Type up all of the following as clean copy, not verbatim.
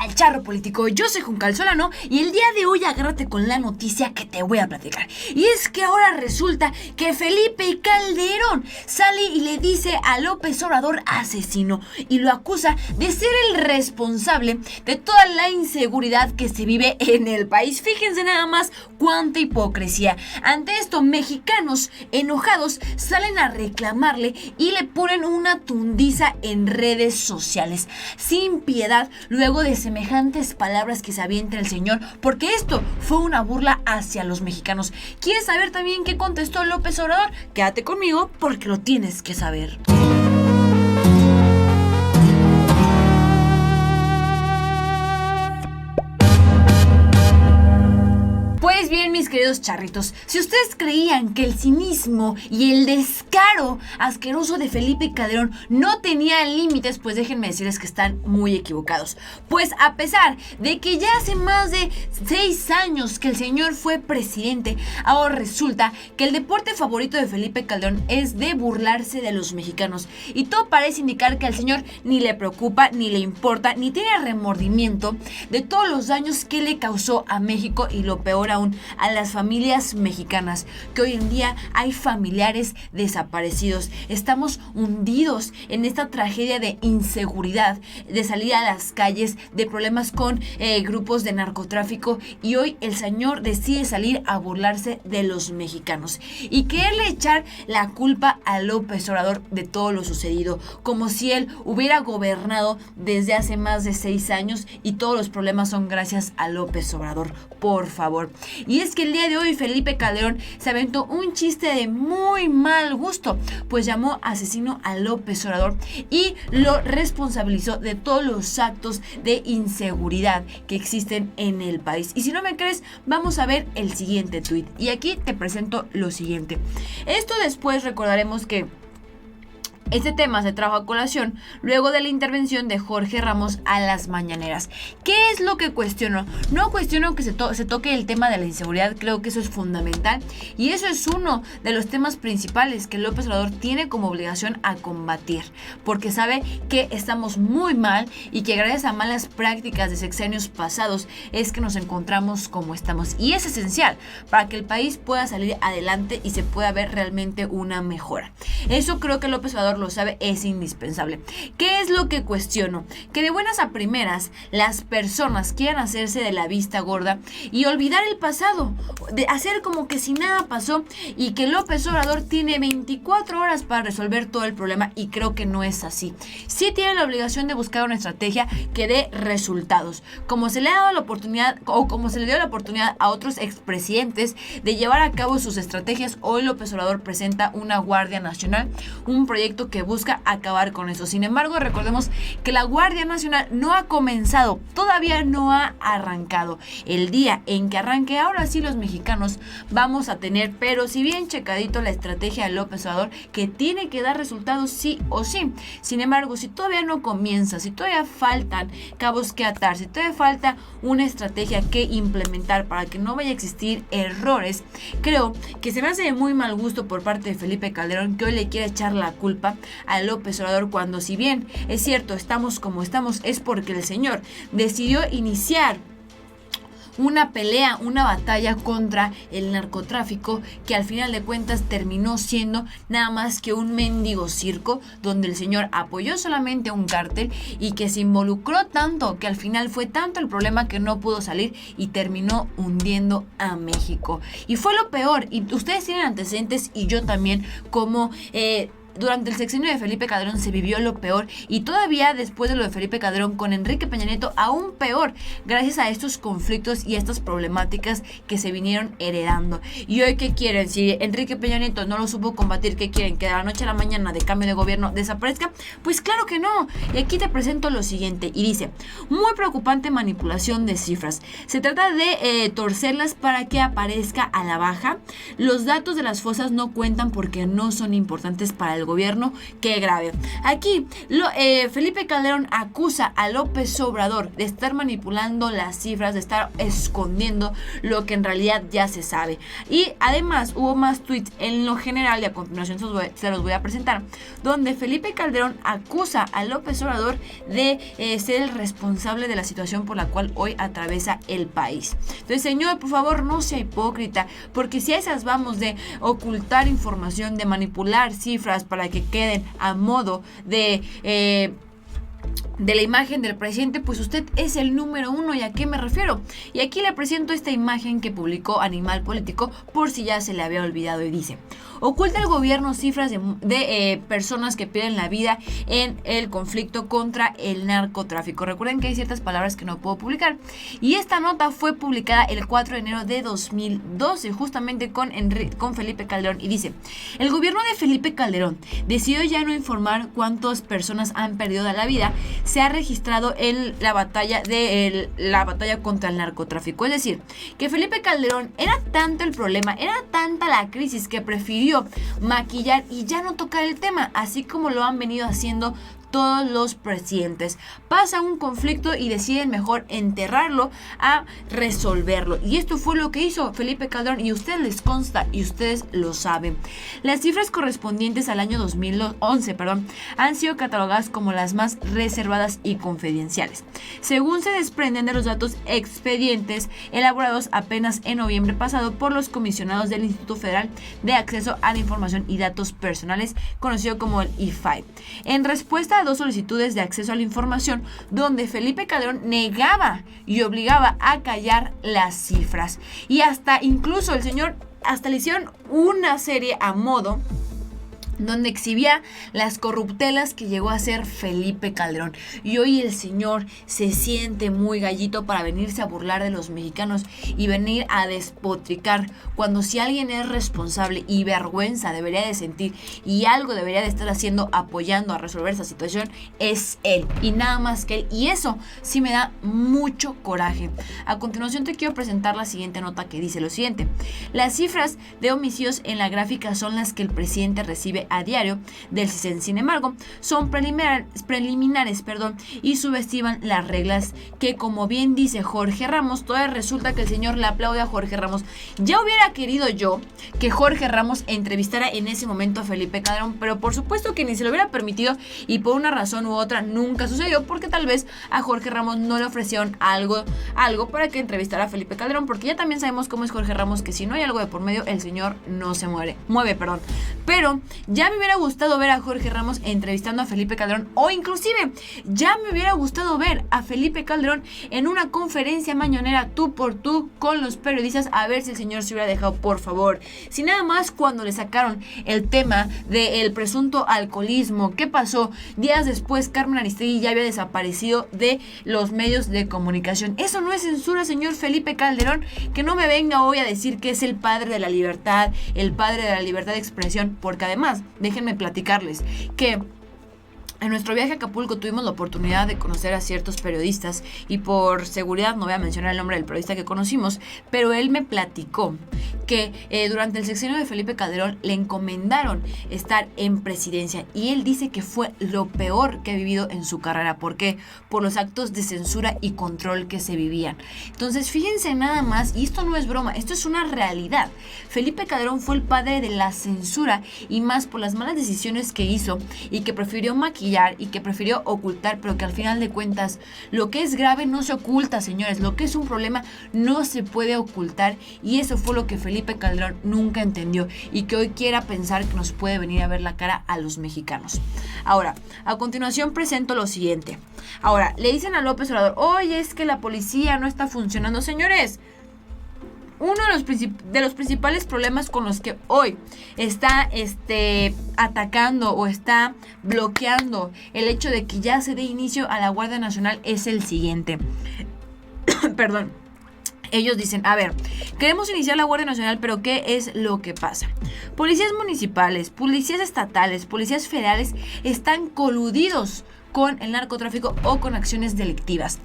tal, charro político? Yo soy Juncal Solano y el día de hoy agárrate con la noticia que te voy a platicar. Y es que ahora resulta que Felipe Calderón sale y le dice a López Obrador asesino y lo acusa de ser el responsable de toda la inseguridad que se vive en el país. Fíjense nada más cuánta hipocresía. Ante esto, mexicanos enojados salen a reclamarle y le ponen una tundiza en redes sociales, sin piedad, luego de semejantes palabras que se avienta el señor, porque esto fue una burla hacia los mexicanos. ¿Quieres saber también qué contestó López Obrador? Quédate conmigo porque lo tienes que saber. Pues bien, mis queridos charritos, si ustedes creían que el cinismo y el descaro asqueroso de Felipe Calderón no tenía límites, pues déjenme decirles que están muy equivocados. Pues a pesar de que ya hace más de 6 años que el señor fue presidente, ahora resulta que el deporte favorito de Felipe Calderón es de burlarse de los mexicanos. Y todo parece indicar que al señor ni le preocupa, ni le importa, ni tiene remordimiento de todos los daños que le causó a México y lo peor aún, a las familias mexicanas, que hoy en día hay familiares desaparecidos. Estamos hundidos en esta tragedia de inseguridad, de salir a las calles, de problemas con grupos de narcotráfico, y hoy el señor decide salir a burlarse de los mexicanos y quererle echar la culpa a López Obrador de todo lo sucedido, como si él hubiera gobernado desde hace más de 6 años y todos los problemas son gracias a López Obrador. Por favor. Y es que el día de hoy Felipe Calderón se aventó un chiste de muy mal gusto, pues llamó asesino a López Obrador y lo responsabilizó de todos los actos de inseguridad que existen en el país. Y si no me crees, vamos a ver el siguiente tuit. Y aquí te presento lo siguiente. Esto después recordaremos que este tema se trajo a colación luego de la intervención de Jorge Ramos a las mañaneras. ¿Qué es lo que cuestiono? No cuestiono que se toque el tema de la inseguridad, creo que eso es fundamental y eso es uno de los temas principales que López Obrador tiene como obligación a combatir, porque sabe que estamos muy mal y que gracias a malas prácticas de sexenios pasados es que nos encontramos como estamos, y es esencial para que el país pueda salir adelante y se pueda ver realmente una mejora. Eso creo que López Obrador lo sabe, es indispensable. ¿Qué es lo que cuestiono? Que de buenas a primeras las personas quieran hacerse de la vista gorda y olvidar el pasado, de hacer como que si nada pasó y que López Obrador tiene 24 horas para resolver todo el problema, y creo que no es así. Sí tiene la obligación de buscar una estrategia que dé resultados, como se le ha dado la oportunidad o como se le dio la oportunidad a otros expresidentes de llevar a cabo sus estrategias. Hoy López Obrador presenta una Guardia Nacional, un proyecto que busca acabar con eso. Sin embargo, recordemos que la Guardia Nacional no ha comenzado, todavía no ha arrancado. El día en que arranque, ahora sí los mexicanos vamos a tener, pero si bien checadito, la estrategia de López Obrador, que tiene que dar resultados sí o sí. Sin embargo, si todavía no comienza, si todavía faltan cabos que atar, si todavía falta una estrategia que implementar para que no vaya a existir errores, creo que se me hace de muy mal gusto por parte de Felipe Calderón que hoy le quiera echar la culpa a López Obrador, cuando si bien es cierto estamos como estamos, es porque el señor decidió iniciar una pelea, una batalla contra el narcotráfico, que al final de cuentas terminó siendo nada más que un mendigo circo, donde el señor apoyó solamente a un cártel y que se involucró tanto que al final fue tanto el problema que no pudo salir y terminó hundiendo a México. Y fue lo peor, y ustedes tienen antecedentes y yo también, como durante el sexenio de Felipe Calderón se vivió lo peor, y todavía después de lo de Felipe Calderón con Enrique Peña Nieto aún peor, gracias a estos conflictos y estas problemáticas que se vinieron heredando. Y hoy, ¿qué quieren? Si Enrique Peña Nieto no lo supo combatir, ¿qué quieren? ¿Que de la noche a la mañana de cambio de gobierno desaparezca? Pues claro que no. Y aquí te presento lo siguiente, y dice: muy preocupante manipulación de cifras. Se trata de torcerlas para que aparezca a la baja. Los datos de las fosas no cuentan porque no son importantes para el del gobierno. Qué grave. Aquí Felipe Calderón acusa a López Obrador de estar manipulando las cifras, de estar escondiendo lo que en realidad ya se sabe. Y además hubo más tweets en lo general, y a continuación se los voy a presentar, donde Felipe Calderón acusa a López Obrador de ser el responsable de la situación por la cual hoy atraviesa el país. Entonces, señor, por favor, no sea hipócrita, porque si a esas vamos de ocultar información, de manipular cifras para que queden a modo de la imagen del presidente, pues usted es el número uno. ¿Y a qué me refiero? Y aquí le presento esta imagen que publicó Animal Político, por si ya se le había olvidado, y dice: oculta el gobierno cifras de personas que pierden la vida en el conflicto contra el narcotráfico. Recuerden que hay ciertas palabras que no puedo publicar. Y esta nota fue publicada el 4 de enero de 2012, justamente con Felipe Calderón. Y dice: el gobierno de Felipe Calderón decidió ya no informar cuántas personas han perdido la vida. Se ha registrado en la batalla contra el narcotráfico. Es decir, que Felipe Calderón era tanto el problema, era tanta la crisis, que prefirió maquillar y ya no tocar el tema, así como lo han venido haciendo todos los presidentes. Pasa un conflicto y deciden mejor enterrarlo a resolverlo. Y esto fue lo que hizo Felipe Calderón, y a ustedes les consta y ustedes lo saben. Las cifras correspondientes al año 2011, han sido catalogadas como las más reservadas y confidenciales, según se desprenden de los datos expedientes elaborados apenas en noviembre pasado por los comisionados del Instituto Federal de Acceso a la Información y Datos Personales, conocido como el IFAI. En respuesta a dos solicitudes de acceso a la información, donde Felipe Calderón negaba y obligaba a callar las cifras. Y incluso el señor le hicieron una serie a modo donde exhibía las corruptelas que llegó a hacer Felipe Calderón. Y hoy el señor se siente muy gallito para venirse a burlar de los mexicanos y venir a despotricar, cuando si alguien es responsable y vergüenza debería de sentir y algo debería de estar haciendo, apoyando a resolver esa situación, es él, y nada más que él. Y eso sí me da mucho coraje. A continuación te quiero presentar la siguiente nota, que dice lo siguiente: las cifras de homicidios en la gráfica son las que el presidente recibe a diario del CISEN. Sin embargo, son preliminares, y subestiman las reglas, que, como bien dice Jorge Ramos, todavía resulta que el señor le aplaude a Jorge Ramos. Ya hubiera querido yo que Jorge Ramos entrevistara en ese momento a Felipe Calderón, pero por supuesto que ni se lo hubiera permitido, y por una razón u otra nunca sucedió, porque tal vez a Jorge Ramos no le ofrecieron algo para que entrevistara a Felipe Calderón, porque ya también sabemos cómo es Jorge Ramos, que si no hay algo de por medio, el señor no se mueve. Pero ya me hubiera gustado ver a Jorge Ramos entrevistando a Felipe Calderón, o inclusive ya me hubiera gustado ver a Felipe Calderón en una conferencia mañanera tú por tú con los periodistas, a ver si el señor se hubiera dejado, por favor. Si nada más cuando le sacaron el tema del presunto alcoholismo, ¿qué pasó? Días después Carmen Aristegui ya había desaparecido de los medios de comunicación. Eso no es censura, señor Felipe Calderón. Que no me venga hoy a decir que es el padre de la libertad, el padre de la libertad de expresión, porque además, déjenme platicarles que en nuestro viaje a Acapulco tuvimos la oportunidad de conocer a ciertos periodistas, y por seguridad no voy a mencionar el nombre del periodista que conocimos, pero él me platicó que durante el sexenio de Felipe Calderón le encomendaron estar en presidencia, y él dice que fue lo peor que ha vivido en su carrera. ¿Por qué? Por los actos de censura y control que se vivían. Entonces, fíjense nada más, y esto no es broma, esto es una realidad. Felipe Calderón fue el padre de la censura, y más por las malas decisiones que hizo y que prefirió maquillar y que prefirió ocultar, pero que al final de cuentas lo que es grave no se oculta, señores. Lo que es un problema no se puede ocultar, y eso fue lo que Felipe Calderón nunca entendió, y que hoy quiera pensar que nos puede venir a ver la cara a los mexicanos. Ahora, a continuación presento lo siguiente. Ahora, le dicen a López Obrador: oye, es que la policía no está funcionando. Señores, uno de los principales problemas con los que hoy está atacando o está bloqueando el hecho de que ya se dé inicio a la Guardia Nacional es el siguiente. Perdón. Ellos dicen: a ver, queremos iniciar la Guardia Nacional, pero ¿qué es lo que pasa? Policías municipales, policías estatales, policías federales están coludidos con el narcotráfico o con acciones delictivas.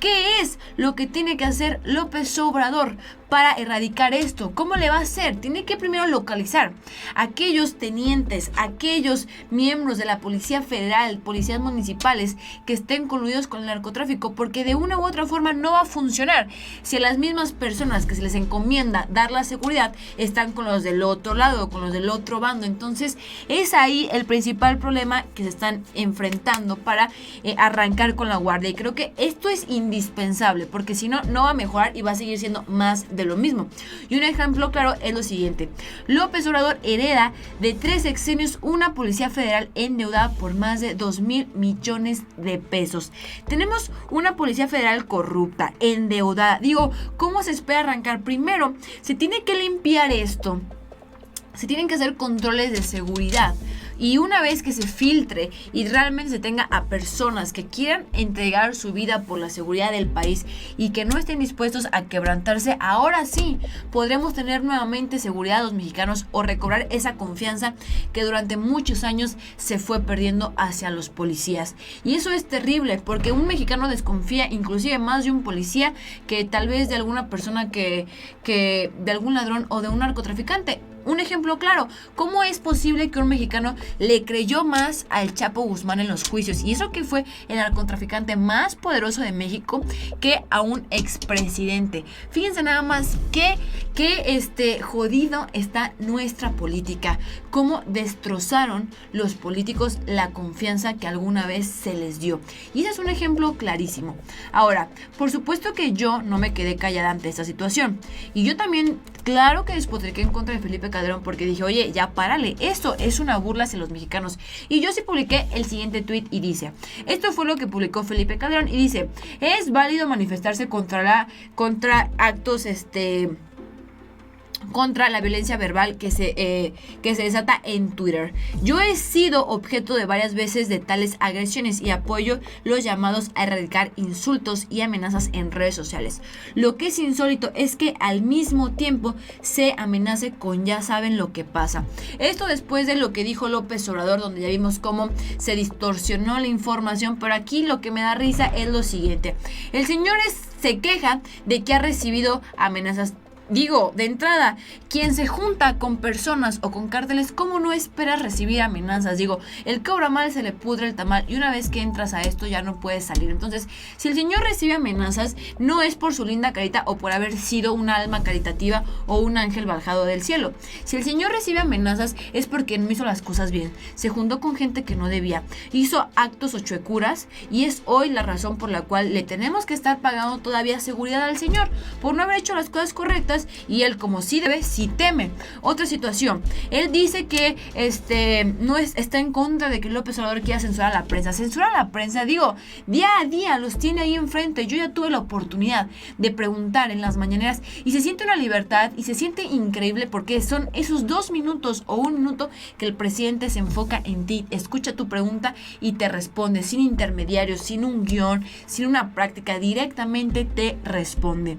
¿Qué es lo que tiene que hacer López Obrador para erradicar esto? ¿Cómo le va a hacer? Tiene que primero localizar a aquellos tenientes, aquellos miembros de la Policía Federal, policías municipales que estén coludidos con el narcotráfico, porque de una u otra forma no va a funcionar si a las mismas personas que se les encomienda dar la seguridad están con los del otro lado, con los del otro bando. Entonces es ahí el principal problema que se están enfrentando para arrancar con la guardia, y creo que esto es indispensable, porque si no, no va a mejorar y va a seguir siendo más de lo mismo. Y un ejemplo claro es lo siguiente: López Obrador hereda de 3 sexenios una policía federal endeudada por más de 2,000 millones de pesos. Tenemos una policía federal corrupta, endeudada. Digo, ¿cómo se espera arrancar? Primero, se tiene que limpiar esto. Se tienen que hacer controles de seguridad. Y una vez que se filtre y realmente se tenga a personas que quieran entregar su vida por la seguridad del país y que no estén dispuestos a quebrantarse, ahora sí podremos tener nuevamente seguridad a los mexicanos o recobrar esa confianza que durante muchos años se fue perdiendo hacia los policías. Y eso es terrible, porque un mexicano desconfía inclusive más de un policía que tal vez de alguna persona que de algún ladrón o de un narcotraficante. Un ejemplo claro: ¿cómo es posible que un mexicano le creyó más al Chapo Guzmán en los juicios? Y eso que fue el narcotraficante más poderoso de México, que a un expresidente. Fíjense nada más que jodido está nuestra política. Cómo destrozaron los políticos la confianza que alguna vez se les dio. Y ese es un ejemplo clarísimo. Ahora, por supuesto que yo no me quedé callada ante esta situación. Y yo también, claro que despotriqué en contra de Felipe Calderón, porque dije, oye, ya párale, esto es una burla hacia los mexicanos. Y yo sí publiqué el siguiente tweet y dice, esto fue lo que publicó Felipe Calderón y dice: es válido manifestarse contra actos contra la violencia verbal que se desata en Twitter. Yo he sido objeto de varias veces de tales agresiones y apoyo los llamados a erradicar insultos y amenazas en redes sociales. Lo que es insólito es que al mismo tiempo se amenace con ya saben lo que pasa. Esto después de lo que dijo López Obrador, donde ya vimos cómo se distorsionó la información, pero aquí lo que me da risa es lo siguiente. El señor se queja de que ha recibido amenazas. Digo, de entrada, quien se junta con personas o con cárteles, ¿cómo no esperas recibir amenazas? Digo, el que obra mal se le pudre el tamal, y una vez que entras a esto ya no puedes salir. Entonces, si el señor recibe amenazas, no es por su linda carita o por haber sido un alma caritativa o un ángel bajado del cielo. Si el señor recibe amenazas es porque no hizo las cosas bien, se juntó con gente que no debía, hizo actos o chuecuras, y es hoy la razón por la cual le tenemos que estar pagando todavía seguridad al señor por no haber hecho las cosas correctas. Y él, como sí debe, sí teme. Otra situación: él dice que está en contra de que López Obrador quiera censurar a la prensa. Censura a la prensa, digo, día a día los tiene ahí enfrente. Yo ya tuve la oportunidad de preguntar en las mañaneras y se siente una libertad y se siente increíble, porque son esos 2 minutos o 1 minuto que el presidente se enfoca en ti, escucha tu pregunta y te responde sin intermediarios, sin un guión, sin una práctica, directamente te responde.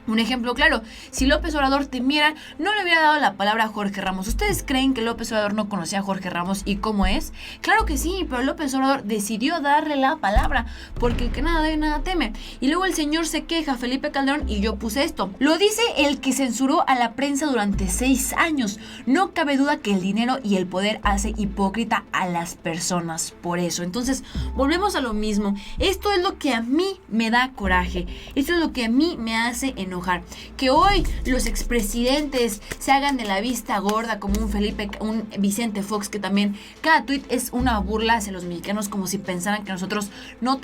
Un ejemplo claro: si López Obrador temiera, no le hubiera dado la palabra a Jorge Ramos. ¿Ustedes creen que López Obrador no conocía a Jorge Ramos y cómo es? Claro que sí, pero López Obrador decidió darle la palabra, porque el que nada debe, nada teme. Y luego el señor se queja, Felipe Calderón, y yo puse esto. Lo dice el que censuró a la prensa durante 6 años. No cabe duda que el dinero y el poder hace hipócrita a las personas. Por eso, entonces, volvemos a lo mismo. Esto es lo que a mí me da coraje. Esto es lo que a mí me hace enojar. Que hoy los expresidentes se hagan de la vista gorda, como un Vicente Fox, que también cada tuit es una burla hacia los mexicanos, como si pensaran que nosotros no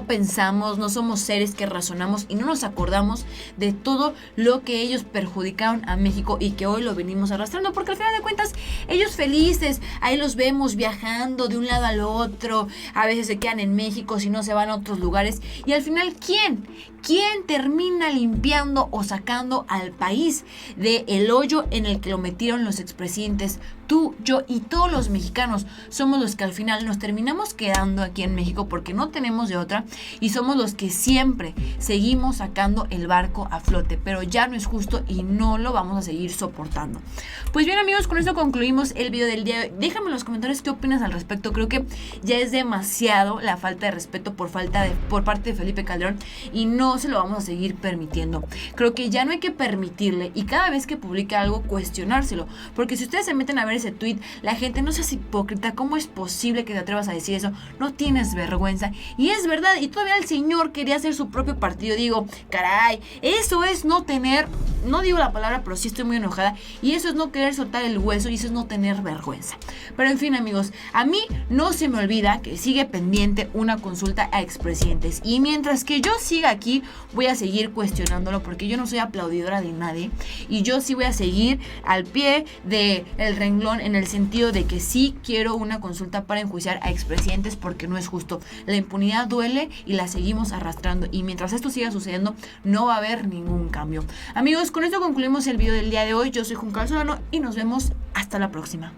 pensamos, no somos seres que razonamos y no nos acordamos de todo lo que ellos perjudicaron a México y que hoy lo venimos arrastrando, porque al final de cuentas ellos felices, ahí los vemos viajando de un lado al otro, a veces se quedan en México, si no se van a otros lugares, y al final ¿quién termina limpiando limpiando o sacando al país del hoyo en el que lo metieron los expresidentes. Tú, yo y todos los mexicanos somos los que al final nos terminamos quedando aquí en México porque no tenemos de otra y somos los que siempre seguimos sacando el barco a flote, pero ya no es justo y no lo vamos a seguir soportando. Pues bien, amigos, con esto concluimos el video del día de hoy. Déjame en los comentarios qué opinas al respecto. Creo que ya es demasiado la falta de respeto por parte de Felipe Calderón y no se lo vamos a seguir permitiendo. Creo que ya no hay que permitirle y cada vez que publique algo cuestionárselo, porque si ustedes se meten a ver ese tweet, la gente no seas hipócrita, ¿cómo es posible que te atrevas a decir eso? No tienes vergüenza. Y es verdad, y todavía el señor quería hacer su propio partido. Digo, caray, eso es no tener, no digo la palabra, pero sí estoy muy enojada, y eso es no querer soltar el hueso, y eso es no tener vergüenza. Pero en fin, amigos, a mí no se me olvida que sigue pendiente una consulta a expresidentes, y mientras que yo siga aquí, voy a seguir cuestionándolo, porque yo no soy aplaudidora de nadie, y yo sí voy a seguir al pie del renglón en el sentido de que sí quiero una consulta para enjuiciar a expresidentes porque no es justo. La impunidad duele y la seguimos arrastrando, y mientras esto siga sucediendo no va a haber ningún cambio. Amigos, con esto concluimos el video del día de hoy. Yo soy Juncal Solano y nos vemos hasta la próxima.